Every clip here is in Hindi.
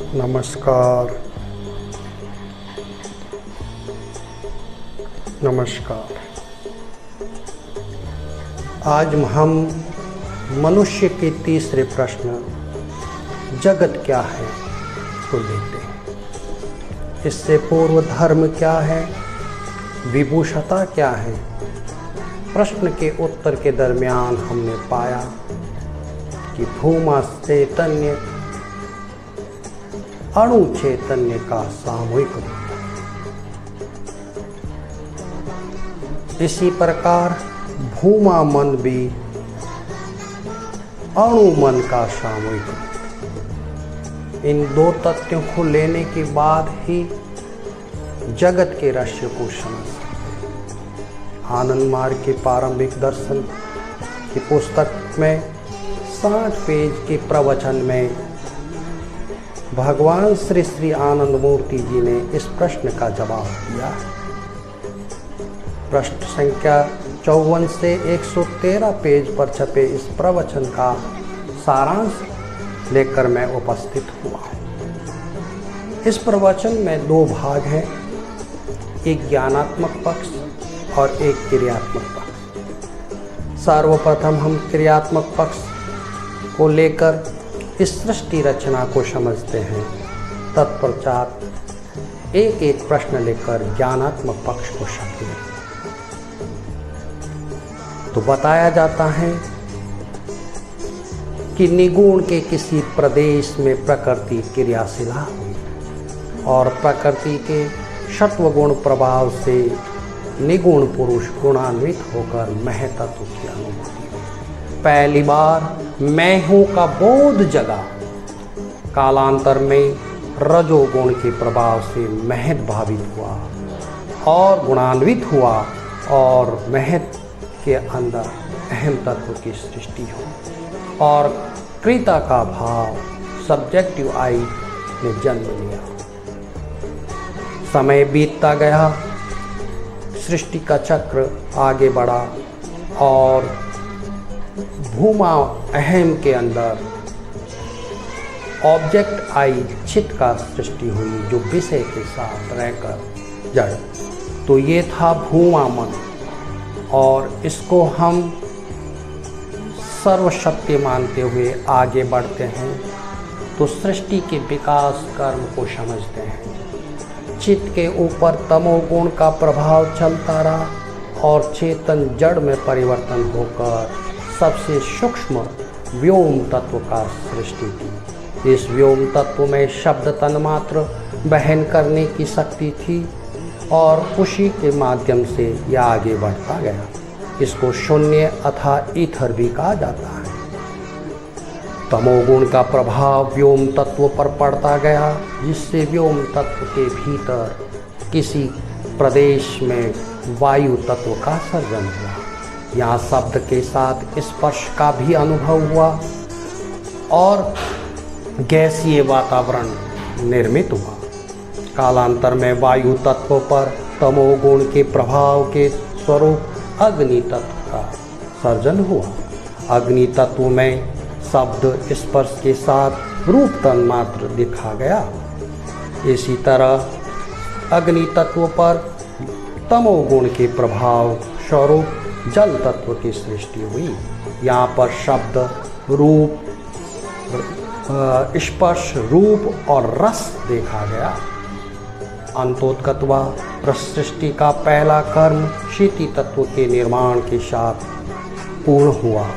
नमस्कार। नमस्कार। आज हम मनुष्य के तीसरे प्रश्न जगत क्या है को लेते हैं। इससे पूर्व धर्म क्या है, विभूषता क्या है। प्रश्न के उत्तर के दरमियान हमने पाया कि भूमा चैतन्य अणु चैतन्य का सामूहिक रूप है। इसी प्रकार भूमा मन भी अणु मन का सामूहिक रूप है। इन दो तथ्यों को लेने के बाद ही जगत के रहस्य को समझ सकते हैं। आनंद मार्ग के प्रारंभिक दर्शन की पुस्तक में 60 पेज के प्रवचन में भगवान श्री श्री आनंद मूर्ति जी ने इस प्रश्न का जवाब दिया। प्रश्न संख्या 54 से 113 पेज पर छपे इस प्रवचन का सारांश लेकर मैं उपस्थित हुआ। इस प्रवचन में दो भाग हैं, एक ज्ञानात्मक पक्ष और एक क्रियात्मक पक्ष। सर्वप्रथम हम क्रियात्मक पक्ष को लेकर इस सृष्टि रचना को समझते हैं। तत्पश्चात एक एक प्रश्न लेकर ज्ञानात्मक पक्ष को समझें। तो बताया जाता है कि निगुण के किसी प्रदेश में प्रकृति क्रियाशीला हुई और प्रकृति के सत्वगुण प्रभाव से निगुण पुरुष गुणान्वित होकर महतत्व की अनुभूति। पहली बार मैं हूँ का बोध जगा, कालांतर में रजोगुण के प्रभाव से महत भावित हुआ और गुणान्वित हुआ और महत के अंदर अहम तत्व की सृष्टि हो और क्रिता का भाव सब्जेक्टिव आई ने जन्म लिया। समय बीतता गया, सृष्टि का चक्र आगे बढ़ा और भूमा अहम के अंदर ऑब्जेक्ट आई चित्त का सृष्टि हुई जो विषय के साथ रहकर जड़। तो ये था भूमा मन और इसको हम सर्वसत्य मानते हुए आगे बढ़ते हैं तो सृष्टि के विकास कर्म को समझते हैं। चित्त के ऊपर तमोगुण का प्रभाव चलता रहा और चेतन जड़ में परिवर्तन होकर सबसे सूक्ष्म व्योम तत्व का सृष्टि की। इस व्योम तत्व में शब्द तन्मात्र वहन करने की शक्ति थी और उसी के माध्यम से यह आगे बढ़ता गया। इसको शून्य अथा ईथर भी कहा जाता है। तमोगुण का प्रभाव व्योम तत्व पर पड़ता गया जिससे व्योम तत्व के भीतर किसी प्रदेश में वायु तत्व का सर्जन हुआ। यहाँ शब्द के साथ स्पर्श का भी अनुभव हुआ और गैसीय वातावरण निर्मित हुआ। कालांतर में वायु तत्व पर तमोगुण के प्रभाव के स्वरूप अग्नि तत्व का सर्जन हुआ। अग्नि तत्व में शब्द स्पर्श के साथ रूप तन्मात्र दिखा गया। इसी तरह अग्नि तत्व पर तमोगुण के प्रभाव स्वरूप जल तत्व की सृष्टि हुई। यहाँ पर शब्द, रूप, स्पर्श, रूप और रस देखा गया। अंतोत्कत्वा प्रसृष्टि का पहला कर्म क्षिति तत्व के निर्माण के साथ पूर्ण हुआ।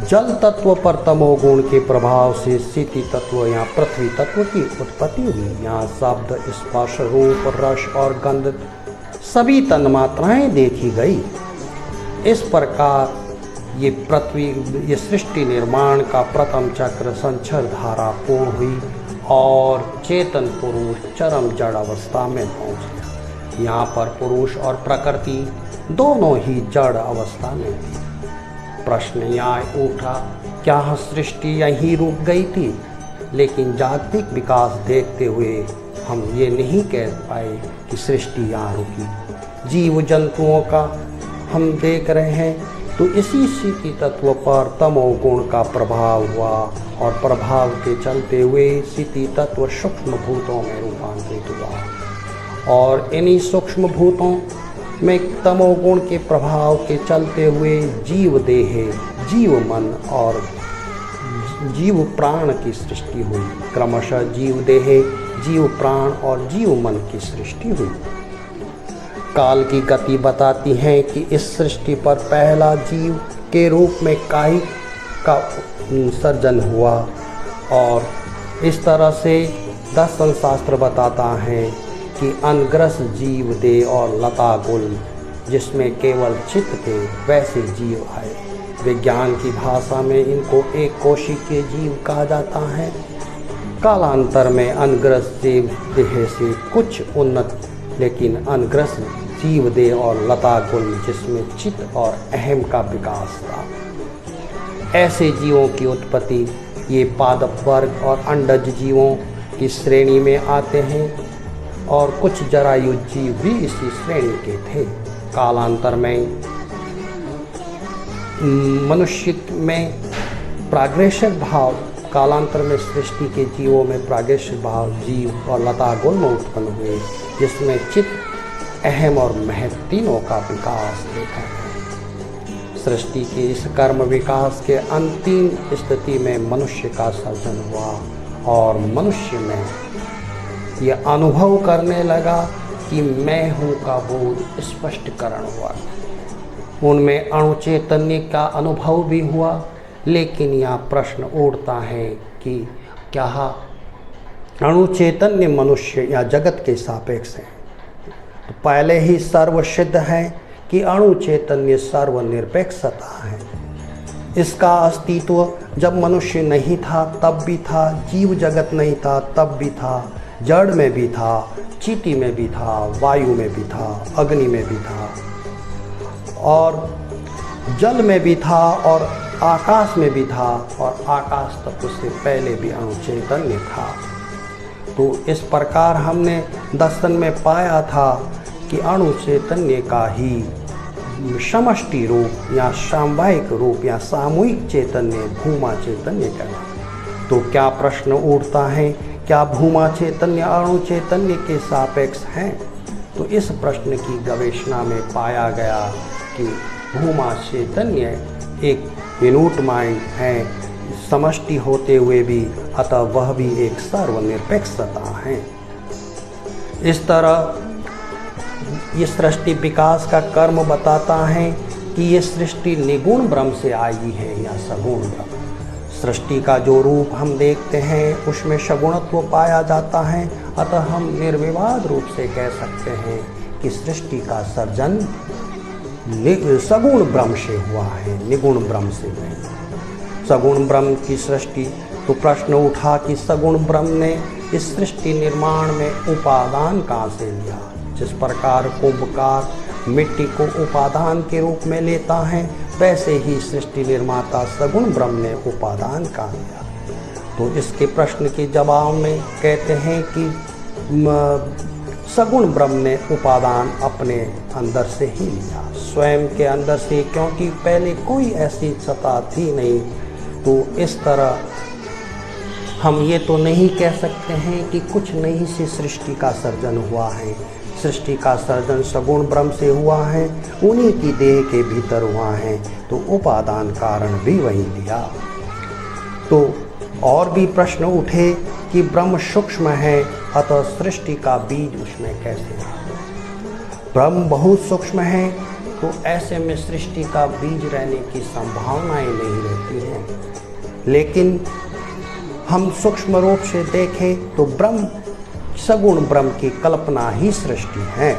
जल तत्व पर तमोगुण के प्रभाव से क्षिति तत्व या पृथ्वी तत्व की उत्पत्ति हुई। यहाँ शब्द, स्पर्श, रूप, रस और गंध सभी तन्मात्राएं देखी गई। इस प्रकार ये सृष्टि निर्माण का प्रथम चक्र संचर धारा पूर्ण हुई और चेतन पुरुष चरम जड़ अवस्था में पहुंच गया। यहाँ पर पुरुष और प्रकृति दोनों ही जड़ अवस्था में थी। प्रश्न यहाँ उठा, क्या सृष्टि यहीं रुक गई थी? लेकिन जागतिक विकास देखते हुए हम ये नहीं कह पाए कि सृष्टि यहाँ रुकी। जीव जंतुओं का हम देख रहे हैं तो इसी स्थिति तत्व पर तमोगुण का प्रभाव हुआ और प्रभाव के चलते हुए स्थिति तत्व सूक्ष्म भूतों में रूपांतरित हुआ और इन्हीं सूक्ष्म भूतों में तमोगुण के प्रभाव के चलते हुए जीव देह, जीव मन और जीव प्राण की सृष्टि हुई। क्रमशः जीव देह, जीव प्राण और जीव मन की सृष्टि हुई। काल की गति बताती है कि इस सृष्टि पर पहला जीव के रूप में कायिक का सर्जन हुआ और इस तरह से दर्शन शास्त्र बताता है कि अनग्रस जीव दे और लता गुल जिसमें केवल चित्त थे वैसे जीव आए। विज्ञान की भाषा में इनको एक कोशिकीय जीव कहा जाता है। कालांतर में अनग्रस जीव देह से कुछ उन्नत लेकिन अनग्रस जीव देह और लता गुल जिसमें चित्त और अहम का विकास था, ऐसे जीवों की उत्पत्ति ये पादप वर्ग और अंडज जीवों की श्रेणी में आते हैं और कुछ जरायु जीव भी इसी श्रेणी के थे। कालांतर में मनुष्य में प्राग्रेसर भाव, कालांतर में सृष्टि के जीवों में प्राग्रेसर भाव जीव और लता गुण में उत्पन्न हुए जिसमें चित्त, अहम और महत तीनों का विकास देखा है। सृष्टि के इस कर्म विकास के अंतिम स्थिति में मनुष्य का सर्जन हुआ और मनुष्य में यह अनुभव करने लगा कि मैं हूँ का बोध स्पष्टकरण हुआ। उनमें अणु चैतन्य का अनुभव भी हुआ, लेकिन यह प्रश्न उठता है कि क्या अणु चैतन्य मनुष्य या जगत के सापेक्ष है? तो पहले ही सर्वसिद्ध है कि अणु चैतन्य सर्वनिरपेक्षता है। इसका अस्तित्व जब मनुष्य नहीं था तब भी था, जीव जगत नहीं था तब भी था, जड़ में भी था, चीटी में भी था, वायु में भी था, अग्नि में भी था और जल में भी था और आकाश में भी था और आकाश तत्व से पहले भी अणु चैतन्य था। तो इस प्रकार हमने दर्शन में पाया था कि अणु चैतन्य का ही समष्टि रूप या सामूहिक रूप या सामूहिक चैतन्य भूमा चैतन्य कहलाता। तो क्या प्रश्न उठता है, क्या भूमा चैतन्य अणु चैतन्य के सापेक्ष हैं? तो इस प्रश्न की गवेषणा में पाया गया कि भूमा चैतन्य एक मिनूट माइंड है, समष्टि होते हुए भी, अतः वह भी एक सर्वनिरपेक्षता है। इस तरह ये सृष्टि विकास का कर्म बताता है कि ये सृष्टि निगुण ब्रह्म से आई है या सगुण ब्रह्म। सृष्टि का जो रूप हम देखते हैं उसमें सगुणत्व पाया जाता है, अतः हम निर्विवाद रूप से कह सकते हैं कि सृष्टि का सर्जन सगुण ब्रह्म से हुआ है, निगुण ब्रह्म से नहीं। सगुण ब्रह्म की सृष्टि, तो प्रश्न उठा कि सगुण ब्रह्म ने इस सृष्टि निर्माण में उपादान कहाँ से लिया? जिस प्रकार कुंभकार मिट्टी को उपादान के रूप में लेता है, वैसे ही सृष्टि निर्माता सगुण ब्रह्म ने उपादान कहाँ लिया? तो इसके प्रश्न के जवाब में कहते हैं कि सगुण ब्रह्म ने उपादान अपने अंदर से ही लिया, स्वयं के अंदर से, क्योंकि पहले कोई ऐसी सत्ता थी नहीं। तो इस तरह हम ये तो नहीं कह सकते हैं कि कुछ नहीं से सृष्टि का सर्जन हुआ है। सृष्टि का सर्जन सगुण ब्रह्म से हुआ है, उन्हीं की देह के भीतर हुआ है, तो उपादान कारण भी वही लिया। तो और भी प्रश्न उठे कि ब्रह्म सूक्ष्म है, अतः सृष्टि का बीज उसमें कैसे आ? ब्रह्म बहुत सूक्ष्म है, तो ऐसे में सृष्टि का बीज रहने की संभावनाएं नहीं रहती हैं। लेकिन हम सूक्ष्म रूप से देखें तो ब्रह्म, सगुण ब्रह्म की कल्पना ही सृष्टि है।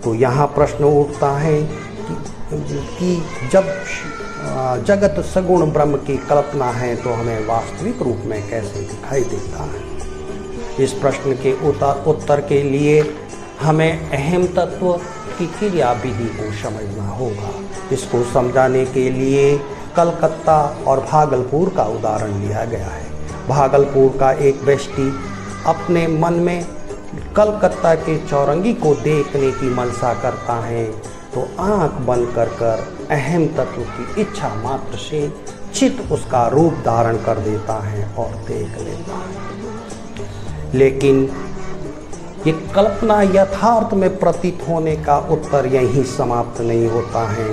तो यहाँ प्रश्न उठता है कि जब जगत सगुण ब्रह्म की कल्पना है तो हमें वास्तविक रूप में कैसे दिखाई देता है? इस प्रश्न के उत्तर के लिए हमें अहम तत्व की क्रिया विधि को समझना होगा। इसको समझाने के लिए कलकत्ता और भागलपुर का उदाहरण लिया गया है। भागलपुर का एक व्यक्ति अपने मन में कलकत्ता के चौरंगी को देखने की मनसा करता है, तो आंख बंद कर अहम तत्व की इच्छा मात्र से चित्त उसका रूप धारण कर देता है और देख लेता है। लेकिन ये कल्पना यथार्थ में प्रतीत होने का उत्तर यहीं समाप्त नहीं होता है।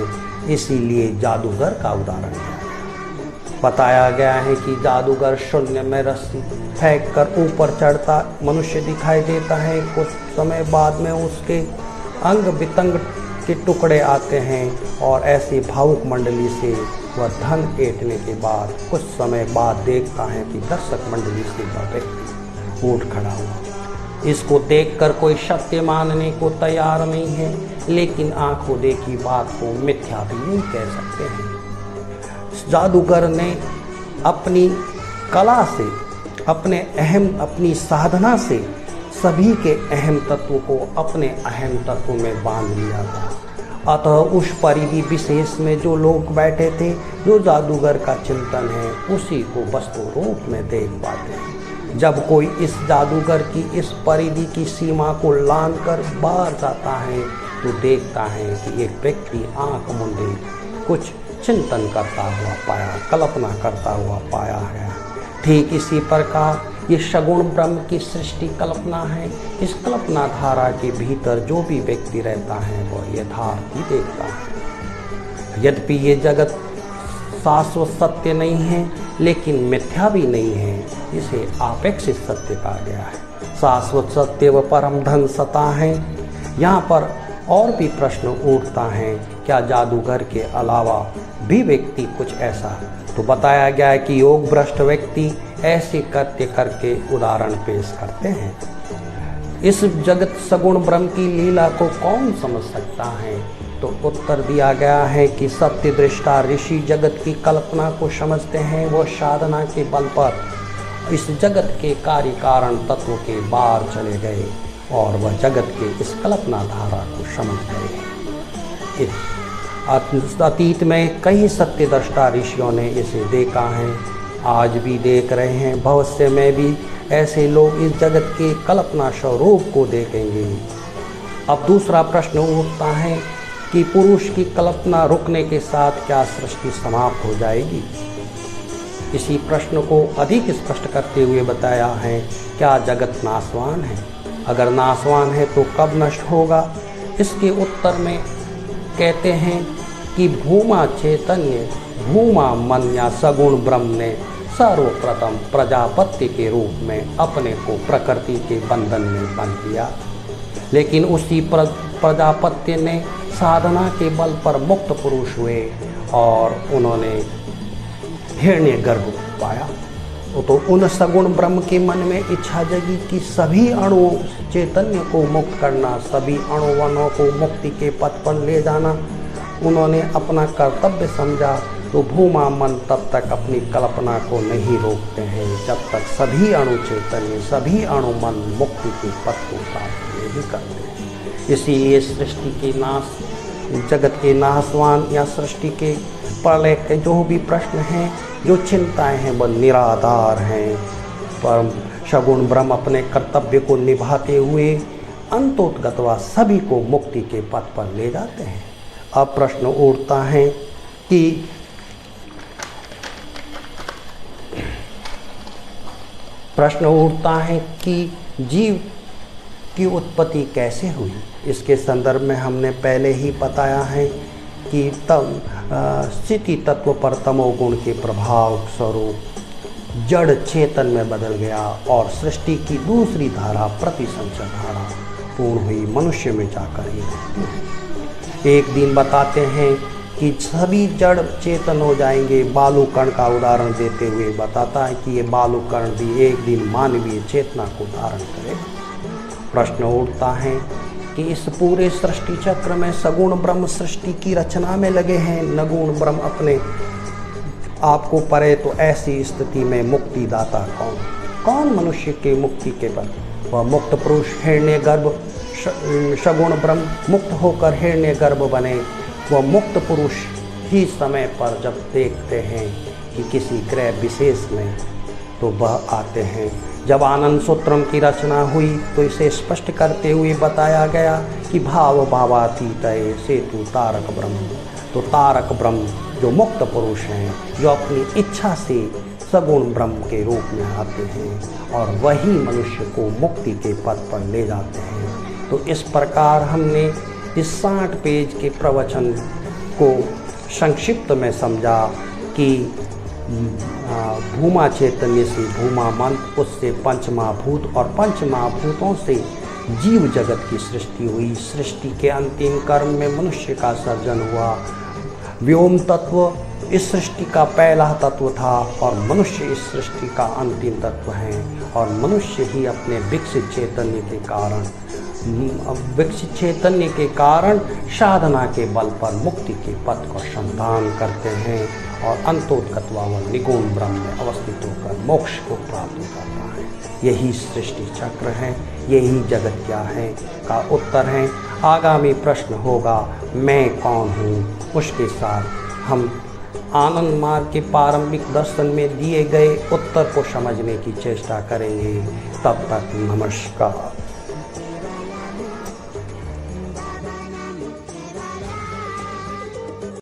इसीलिए जादूगर का उदाहरण है। बताया गया है कि जादूगर शून्य में रस्सी फेंक कर ऊपर चढ़ता मनुष्य दिखाई देता है। कुछ समय बाद में उसके अंग वितंग के टुकड़े आते हैं और ऐसी भावुक मंडली से वह धन ऐंठने के बाद कुछ समय बाद देखता है कि दर्शक मंडली से वह व्यक्ति उठ खड़ा हुआ। इसको देखकर कोई सत्य मानने को तैयार नहीं है, लेकिन आंखों देखी बात को मिथ्या भी नहीं कह सकते हैं। जादूगर ने अपनी कला से, अपनी साधना से सभी के अहम तत्व को अपने अहम तत्व में बांध लिया था। अतः उस परिधि विशेष में जो लोग बैठे थे, जो जादूगर का चिंतन है, उसी को वस्तु रूप में देख पाते हैं। जब कोई इस जादूगर की इस परिधि की सीमा को लांघ कर बाहर जाता है तो देखता है कि एक व्यक्ति आंख मूंदे कुछ चिंतन करता हुआ पाया, कल्पना करता हुआ पाया है। ठीक इसी प्रकार ये सगुण ब्रह्म की सृष्टि कल्पना है। इस कल्पना धारा के भीतर जो भी व्यक्ति रहता है वह यथार्थ ही देखता है। यद्यपि ये जगत शाश्वत सत्य नहीं है, लेकिन मिथ्या भी नहीं है। इसे आपेक्षिक सत्य कहा गया है। शाश्वत सत्य व परम धन सता है। यहाँ पर और भी प्रश्न उठता है, क्या जादूगर के अलावा भी व्यक्ति कुछ ऐसा? तो बताया गया है कि योग भ्रष्ट व्यक्ति ऐसे कृत्य करके उदाहरण पेश करते हैं। इस जगत सगुण ब्रह्म की लीला को कौन समझ सकता है? तो उत्तर दिया गया है कि सत्य दृष्टा ऋषि जगत की कल्पना को समझते हैं। वो साधना के बल पर इस जगत के कार्य कारण तत्व के बाहर चले गए और वह जगत के इस कल्पना धारा को समझ गए। अतीत में कई सत्य दृष्टा ऋषियों ने इसे देखा है, आज भी देख रहे हैं। भविष्य में भी ऐसे लोग इस जगत के कल्पना स्वरूप को देखेंगे। अब दूसरा प्रश्न उठता है कि पुरुष की कल्पना रुकने के साथ क्या सृष्टि समाप्त हो जाएगी? इसी प्रश्न को अधिक स्पष्ट करते हुए बताया है, क्या जगत नाशवान है? अगर नाशवान है तो कब नष्ट होगा? इसके उत्तर में कहते हैं कि भूमा चैतन्य, भूमा मन या सगुण ब्रह्म ने सर्वप्रथम प्रजापति के रूप में अपने को प्रकृति के बंधन में बंध लिया। लेकिन उसी प्रजापति ने साधना के बल पर मुक्त पुरुष हुए और उन्होंने हिरण्यगर्भ पाया। तो उन सगुण ब्रह्म के मन में इच्छा जगी कि सभी अणुओं चैतन्य को मुक्त करना, सभी अणुवनों को मुक्ति के पथ पर ले जाना उन्होंने अपना कर्तव्य समझा। तो भूमा मन तब तक अपनी कल्पना को नहीं रोकते हैं जब तक सभी अणु चैतन्य, सभी अणु मन मुक्ति के पथ को प्राप्त नहीं करते। इसीलिए सृष्टि के नाश, जगत के नाशवान या सृष्टि के प्रलय के जो भी प्रश्न हैं, जो चिंताएं हैं, वह निराधार हैं। पर सगुण ब्रह्म अपने कर्तव्य को निभाते हुए अंतोतगतवा सभी को मुक्ति के पथ पर ले जाते हैं। अब प्रश्न उठता है कि जीव की उत्पत्ति कैसे हुई? इसके संदर्भ में हमने पहले ही बताया है कि तब स्थिति तत्व पर तमोगुण के प्रभाव स्वरूप जड़ चेतन में बदल गया और सृष्टि की दूसरी धारा प्रतिसंचर धारा पूर्ण हुई, मनुष्य में जाकर ही। एक दिन बताते हैं कि सभी जड़ चेतन हो जाएंगे। बालू कण का उदाहरण देते हुए बताता है कि ये बालू कण भी एक दिन मानवीय चेतना को धारण करेगा। प्रश्न उठता है कि इस पूरे सृष्टि चक्र में सगुण ब्रह्म सृष्टि की रचना में लगे हैं, नगुण ब्रह्म अपने आप को परे, तो ऐसी स्थिति में मुक्तिदाता कौन मनुष्य के मुक्ति के पद? वह मुक्त पुरुष हिरण्यगर्भ, सगुण ब्रह्म मुक्त होकर हिरण्यगर्भ बने। वह मुक्त पुरुष ही समय पर जब देखते हैं कि किसी ग्रह विशेष में, तो वह आते हैं। जब आनंद सूत्रम की रचना हुई तो इसे स्पष्ट करते हुए बताया गया कि भाव भावातीत सेतु तारक ब्रह्म। तो तारक ब्रह्म जो मुक्त पुरुष हैं, जो अपनी इच्छा से सगुण ब्रह्म के रूप में आते हैं और वही मनुष्य को मुक्ति के पथ पर ले जाते हैं। तो इस प्रकार हमने इस 60 पेज के प्रवचन को संक्षिप्त में समझा कि भूमा चैतन्य से भूमा मन, उससे पंचमहाभूत और पंचमहाभूतों से जीव जगत की सृष्टि हुई। सृष्टि के अंतिम कर्म में मनुष्य का सर्जन हुआ। व्योम तत्व इस सृष्टि का पहला तत्व था और मनुष्य इस सृष्टि का अंतिम तत्व है। और मनुष्य ही अपने विकसित चैतन्य के कारण साधना के बल पर मुक्ति के पथ को संधान करते हैं और अंतोत्कतवान निगुण ब्रह्म में अवस्थित होकर मोक्ष को प्राप्त करता है। यही सृष्टि चक्र है, यही जगत क्या है का उत्तर है। आगामी प्रश्न होगा मैं कौन हूँ, उसके साथ हम आनंद मार्ग के प्रारंभिक दर्शन में दिए गए उत्तर को समझने की चेष्टा करेंगे। तब तक नमस्कार।